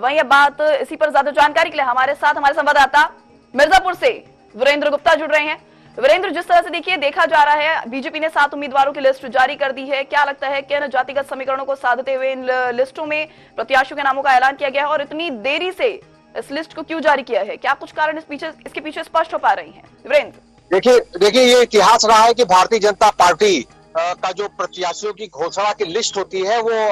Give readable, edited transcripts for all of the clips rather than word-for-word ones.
वहीं अब बात इसी पर ज्यादा जानकारी के लिए हमारे साथ हमारे संवाददाता मिर्जापुर से वीरेंद्र गुप्ता जुड़ रहे हैं। वीरेंद्र, जिस तरह से देखिए देखा जा रहा है बीजेपी ने 7 उम्मीदवारों की लिस्ट जारी कर दी है, क्या लगता है किन जातिगत समीकरणों को साधते हुए इन लिस्टों में प्रत्याशियों के नामों का ऐलान किया गया है और इतनी देरी से इस लिस्ट को क्यों जारी किया है? क्या कुछ कारण इसके पीछे स्पष्ट हो पा रही है? वीरेंद्र, देखिए ये इतिहास रहा है कि भारतीय जनता पार्टी का जो प्रत्याशियों की घोषणा की लिस्ट होती है वो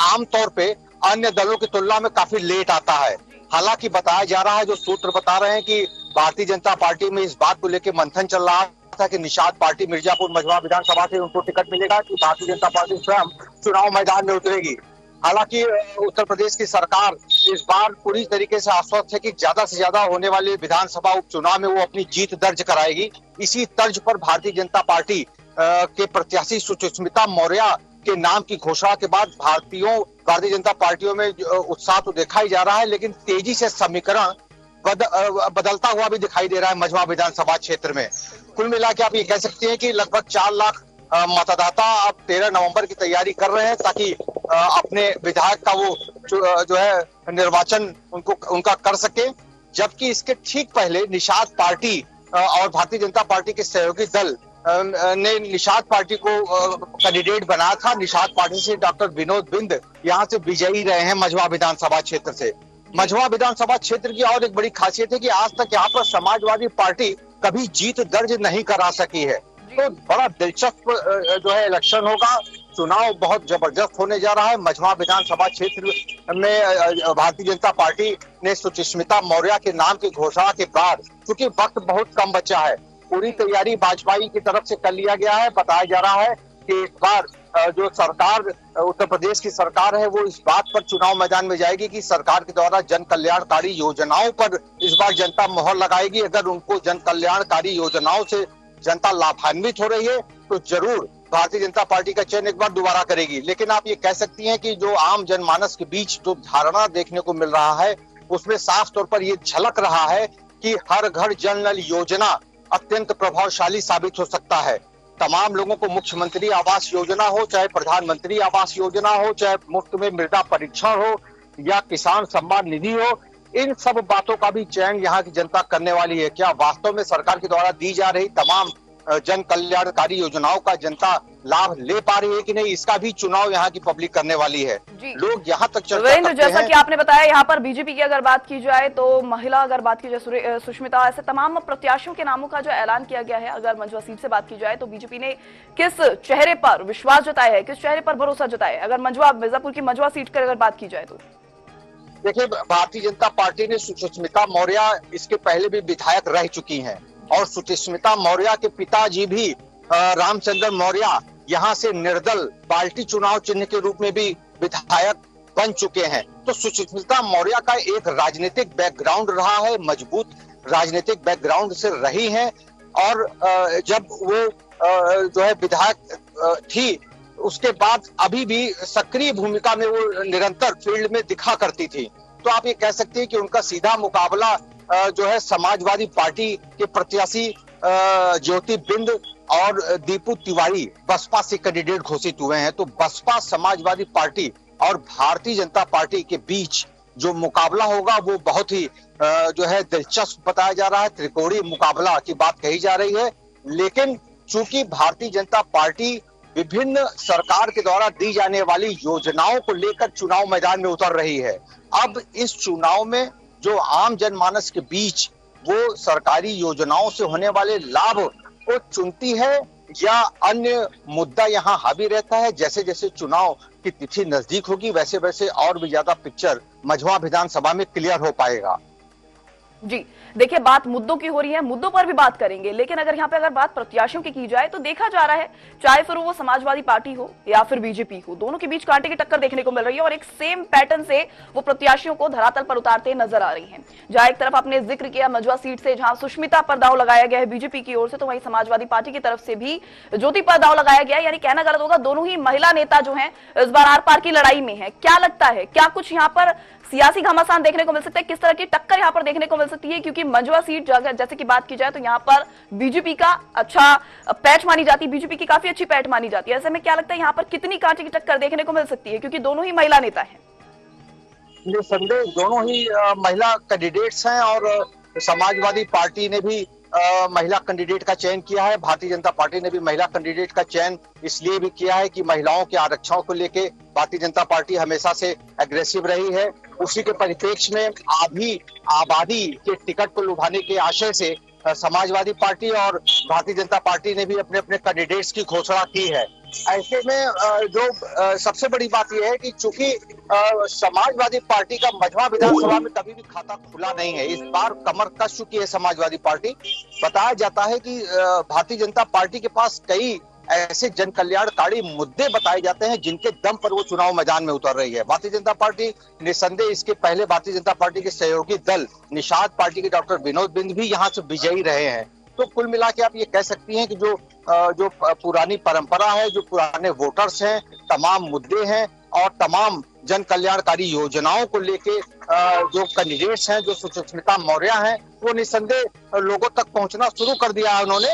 आमतौर पे अन्य दलों की तुलना में काफी लेट आता है। हालांकि बताया जा रहा है, जो सूत्र बता रहे हैं कि भारतीय जनता पार्टी में इस बात को लेकर मंथन चल रहा था कि निषाद पार्टी मिर्जापुर मझवा विधानसभा से उनको टिकट मिलेगा कि भारतीय जनता पार्टी स्वयं चुनाव मैदान में उतरेगी। हालांकि उत्तर प्रदेश की सरकार इस बार पूरी तरीके से आश्वस्त है कि ज्यादा से ज्यादा होने वाले विधानसभा उपचुनाव में वो अपनी जीत दर्ज कराएगी। इसी तर्ज पर भारतीय जनता पार्टी के प्रत्याशी सुष्मिता मौर्य के नाम की घोषणा के बाद भारतीय जनता पार्टियों में उत्साह तो देखा ही जा रहा है, लेकिन तेजी से समीकरण बदलता हुआ भी दिखाई दे रहा है मझवा विधानसभा क्षेत्र में। कुल मिला के आप ये कह सकते हैं कि लगभग 4 लाख मतदाता अब 13 नवंबर की तैयारी कर रहे हैं ताकि अपने विधायक का वो जो है निर्वाचन उनका कर सके। जबकि इसके ठीक पहले निषाद पार्टी और भारतीय जनता पार्टी के सहयोगी दल ने निषाद पार्टी को कैंडिडेट बनाया था। निषाद पार्टी से डॉक्टर विनोद बिंद यहाँ से विजयी रहे हैं मझवा विधानसभा क्षेत्र से। मझवा विधानसभा क्षेत्र की और एक बड़ी खासियत है कि आज तक यहाँ पर समाजवादी पार्टी कभी जीत दर्ज नहीं करा सकी है। तो बड़ा दिलचस्प जो है इलेक्शन होगा, चुनाव बहुत जबरदस्त होने जा रहा है। मझवा विधानसभा क्षेत्र में भारतीय जनता पार्टी ने सुष्मिता मौर्य के नाम की घोषणा के बाद, क्योंकि वक्त बहुत कम बचा है, पूरी तैयारी भाजपा की तरफ से कर लिया गया है। बताया जा रहा है कि इस बार जो सरकार उत्तर प्रदेश की सरकार है वो इस बात पर चुनाव मैदान में जाएगी कि सरकार के द्वारा जन कल्याणकारी योजनाओं पर इस बार जनता मोहर लगाएगी। अगर उनको जन कल्याणकारी योजनाओं से जनता लाभान्वित हो रही है तो जरूर भारतीय जनता पार्टी का चयन एक बार दोबारा करेगी। लेकिन आप ये कह सकती हैं कि जो आम जनमानस के बीच जो धारणा देखने को मिल रहा है उसमें साफ तौर पर ये झलक रहा है कि हर घर जल नल योजना अत्यंत प्रभावशाली साबित हो सकता है। तमाम लोगों को मुख्यमंत्री आवास योजना हो, चाहे प्रधानमंत्री आवास योजना हो, चाहे मुफ्त में मृदा परीक्षण हो या किसान सम्मान निधि हो, इन सब बातों का भी चयन यहाँ की जनता करने वाली है। क्या वास्तव में सरकार के द्वारा दी जा रही तमाम जन कल्याणकारी योजनाओं का जनता लाभ ले पा रही है कि नहीं, इसका भी चुनाव यहाँ की पब्लिक करने वाली है। लोग यहाँ तक चर्चा करते हैं। जैसा कि आपने बताया, यहाँ पर बीजेपी की अगर बात की जाए तो महिला, अगर बात की जाए सुष्मिता, ऐसे तमाम प्रत्याशियों के नामों का जो ऐलान किया गया है। अगर मझवा सीट से बात की जाए तो बीजेपी ने किस चेहरे पर विश्वास जताया है, किस चेहरे पर भरोसा जताया है? अगर मिर्जापुर की मझवा सीट की अगर बात की जाए तो देखिए, भारतीय जनता पार्टी ने सुष्मिता मौर्य इसके पहले भी विधायक रह चुकी हैं और सुष्मिता मौर्य के पिताजी भी रामचंद्र मौर्य यहाँ से निर्दल पार्टी चुनाव चिन्ह के रूप में भी विधायक बन चुके हैं। तो सुष्मिता मौर्य का एक राजनीतिक बैकग्राउंड रहा है, मजबूत राजनीतिक बैकग्राउंड से रही हैं और जब वो जो है विधायक थी उसके बाद अभी भी सक्रिय भूमिका में वो निरंतर फील्ड में दिखा करती थी। तो आप ये कह सकते हैं कि उनका सीधा मुकाबला जो है समाजवादी पार्टी के प्रत्याशी ज्योति बिंद और दीपू तिवारी बसपा से कैंडिडेट घोषित हुए हैं। तो बसपा, समाजवादी पार्टी और भारतीय जनता पार्टी के बीच जो मुकाबला होगा वो बहुत ही जो है दिलचस्प बताया जा रहा है। त्रिकोणीय मुकाबला की बात कही जा रही है। लेकिन चूंकि भारतीय जनता पार्टी विभिन्न सरकार के द्वारा दी जाने वाली योजनाओं को लेकर चुनाव मैदान में उतर रही है, अब इस चुनाव में जो आम जनमानस के बीच वो सरकारी योजनाओं से होने वाले लाभ को चुनती है या अन्य मुद्दा यहाँ हावी रहता है। जैसे जैसे चुनाव की तिथि नजदीक होगी वैसे वैसे और भी ज्यादा पिक्चर मझवा विधानसभा में क्लियर हो पाएगा। जी देखिए, बात मुद्दों की हो रही है, मुद्दों पर भी बात करेंगे, लेकिन अगर यहाँ पे अगर बात प्रत्याशियों की जाए तो देखा जा रहा है चाहे फिर वो समाजवादी पार्टी हो या फिर बीजेपी हो, दोनों के बीच कांटे की टक्कर देखने को मिल रही है और एक सेम पैटर्न से वो प्रत्याशियों को धरातल पर उतारते नजर आ रही हैं। जहां एक तरफ आपने जिक्र किया मझवा सीट से जहां सुष्मिता पर दाव लगाया गया है बीजेपी की ओर से, तो वहीं समाजवादी पार्टी की तरफ से भी ज्योति पर दाव लगाया गया है। यानी कहना गलत होगा, दोनों ही महिला नेता जो है इस बार आर पार की लड़ाई में है। क्या लगता है, क्या कुछ यहाँ पर सियासी घमासान देखने को मिल सकता है? किस तरह की टक्कर यहाँ पर देखने को मिल सकती है? क्योंकि मझवा सीट जैसे की बात की जाए तो यहाँ पर बीजेपी का अच्छा पैठ मानी जाती है, बीजेपी की काफी अच्छी पैठ मानी जाती है। ऐसे में क्या लगता है यहाँ पर कितनी कांटे की टक्कर देखने को मिल सकती है, क्योंकि दोनों ही महिला नेता हैं? निस्संदेह दोनों ही महिला कैंडिडेट्स हैं और समाजवादी पार्टी ने भी महिला कैंडिडेट का चयन किया है। भारतीय जनता पार्टी ने भी महिला कैंडिडेट का चयन इसलिए भी किया है कि महिलाओं के आरक्षण को लेके भारतीय जनता पार्टी हमेशा से एग्रेसिव रही है। उसी के परिप्रेक्ष्य में आबादी के टिकट को लुभाने के आशय से समाजवादी पार्टी और भारतीय जनता पार्टी ने भी अपने अपने कैंडिडेट्स की घोषणा की है। ऐसे में जो सबसे बड़ी बात यह है कि चूंकि समाजवादी पार्टी का मझवा विधानसभा में कभी भी खाता खुला नहीं है, इस बार कमर कस चुकी है समाजवादी पार्टी। बताया जाता है कि भारतीय जनता पार्टी के पास कई ऐसे जन कल्याणकारी मुद्दे बताए जाते हैं जिनके दम पर वो चुनाव मैदान में उतर रही है। भारतीय जनता पार्टी निस्संदेह इसके पहले भारतीय जनता पार्टी के सहयोगी दल निषाद पार्टी के डॉक्टर विनोद बिंद भी यहाँ से विजयी रहे हैं। तो कुल मिला के आप ये कह सकती हैं कि जो पुरानी परंपरा है, जो पुराने वोटर्स हैं, तमाम मुद्दे हैं और तमाम जन कल्याणकारी योजनाओं को लेके जो कैंडिडेट्स हैं, जो सुष्मिता मौर्य हैं, वो निस्संदेह लोगों तक पहुंचना शुरू कर दिया है। उन्होंने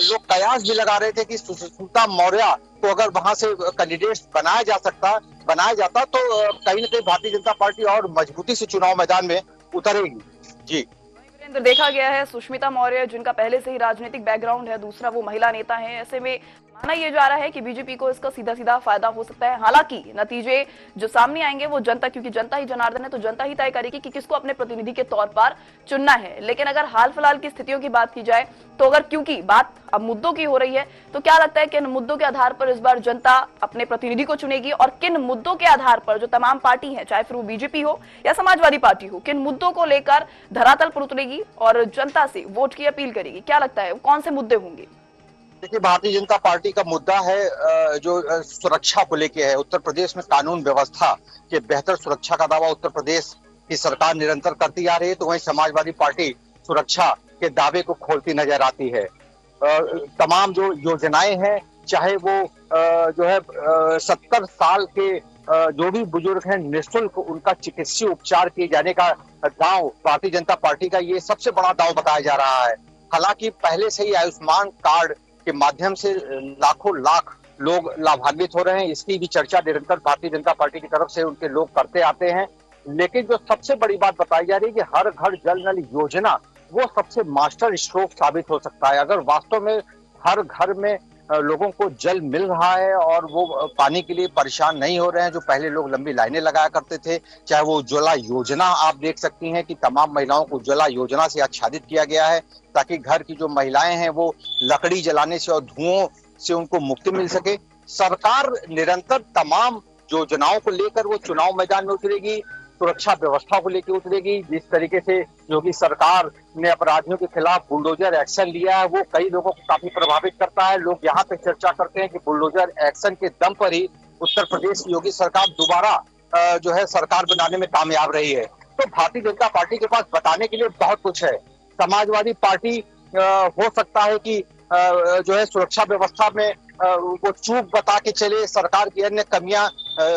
लोग कयास भी लगा रहे थे कि सुष्मिता मौर्य को अगर वहां से कैंडिडेट्स बनाया जाता तो कहीं ना कहीं भारतीय जनता पार्टी और मजबूती से चुनाव मैदान में उतरेगी। जी देखा गया है सुष्मिता मौर्य जिनका पहले से ही राजनीतिक बैकग्राउंड है, दूसरा वो महिला नेता है। ऐसे में माना यह जा रहा है कि बीजेपी को इसका सीधा सीधा फायदा हो सकता है। हालांकि नतीजे जो सामने आएंगे वो जनता, क्योंकि जनता ही जनार्दन है, तो जनता ही तय करेगी कि किसको अपने प्रतिनिधि के तौर पर चुनना है। लेकिन अगर हाल फिलहाल की स्थितियों की बात की जाए तो अगर क्योंकि बात अब मुद्दों की हो रही है तो क्या लगता है किन मुद्दों के आधार पर इस बार जनता अपने प्रतिनिधि को चुनेगी और किन मुद्दों के आधार पर जो तमाम पार्टी है, चाहे फिर वो बीजेपी हो या समाजवादी पार्टी हो, किन मुद्दों को लेकर धरातल पर उतरेगी और जनता से वोट की अपील करेगी? क्या लगता है कौन से मुद्दे होंगे? देखिए, भारतीय जनता पार्टी का मुद्दा है जो सुरक्षा को लेके है। उत्तर प्रदेश में कानून व्यवस्था के बेहतर सुरक्षा का दावा उत्तर प्रदेश की सरकार निरंतर करती आ रही है, तो वहीं समाजवादी पार्टी सुरक्षा के दावे को खोलती नजर आती है। तमाम जो योजनाएं हैं, चाहे वो जो है 70 साल के जो भी बुजुर्ग हैं, निःशुल्क उनका चिकित्सीय उपचार किए जाने का दाव भारतीय जनता पार्टी का ये सबसे बड़ा दाव बताया जा रहा है। हालांकि पहले से ही आयुष्मान कार्ड के माध्यम से लाखों लाख लोग लाभान्वित हो रहे हैं, इसकी भी चर्चा निरंतर भारतीय जनता पार्टी की तरफ से उनके लोग करते आते हैं। लेकिन जो सबसे बड़ी बात बताई जा रही है कि हर घर जल नल योजना वो सबसे मास्टर स्ट्रोक साबित हो सकता है। अगर वास्तव में हर घर में लोगों को जल मिल रहा है और वो पानी के लिए परेशान नहीं हो रहे हैं, जो पहले लोग लंबी लाइनें लगाया करते थे, चाहे वो उज्ज्वला योजना आप देख सकती हैं कि तमाम महिलाओं को उज्ज्वला योजना से आच्छादित किया गया है ताकि घर की जो महिलाएं हैं वो लकड़ी जलाने से और धुओं से उनको मुक्ति मिल सके। सरकार निरंतर तमाम योजनाओं को लेकर वो चुनाव मैदान में उतरेगी, सुरक्षा व्यवस्था को लेकर उतरेगी। जिस तरीके से योगी सरकार ने अपराधियों के खिलाफ बुलडोजर एक्शन लिया है वो कई लोगों को काफी प्रभावित करता है। लोग यहाँ पे चर्चा करते हैं कि बुलडोजर एक्शन के दम पर ही उत्तर प्रदेश की योगी सरकार दोबारा जो है सरकार बनाने में कामयाब रही है। तो भारतीय जनता पार्टी के पास बताने के लिए बहुत कुछ है। समाजवादी पार्टी हो सकता है कि जो है सुरक्षा व्यवस्था में वो चूक बता के चले, सरकार की अन्य कमियां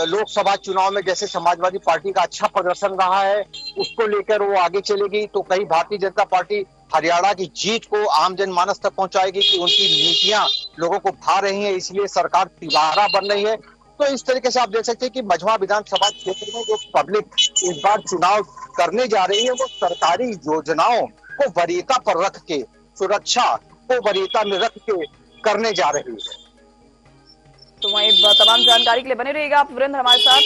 लोकसभा चुनाव में जैसे समाजवादी पार्टी का अच्छा प्रदर्शन रहा है उसको लेकर वो आगे चलेगी, तो कहीं भारतीय जनता पार्टी हरियाणा की जीत को आम जनमानस तक पहुंचाएगी कि उनकी नीतियां लोगों को भा रही हैं, इसलिए सरकार तिवारा बन रही है। तो इस तरीके से आप देख सकते हैं कि मझवा विधानसभा क्षेत्र में जो पब्लिक इस बार चुनाव करने जा रही है वो सरकारी योजनाओं को वरीयता पर रख के, सुरक्षा को वरीयता में रख के करने जा रही है। तो वहीं तमाम जानकारी के लिए बने रहिएगा आप वीरेंद्र हमारे साथ।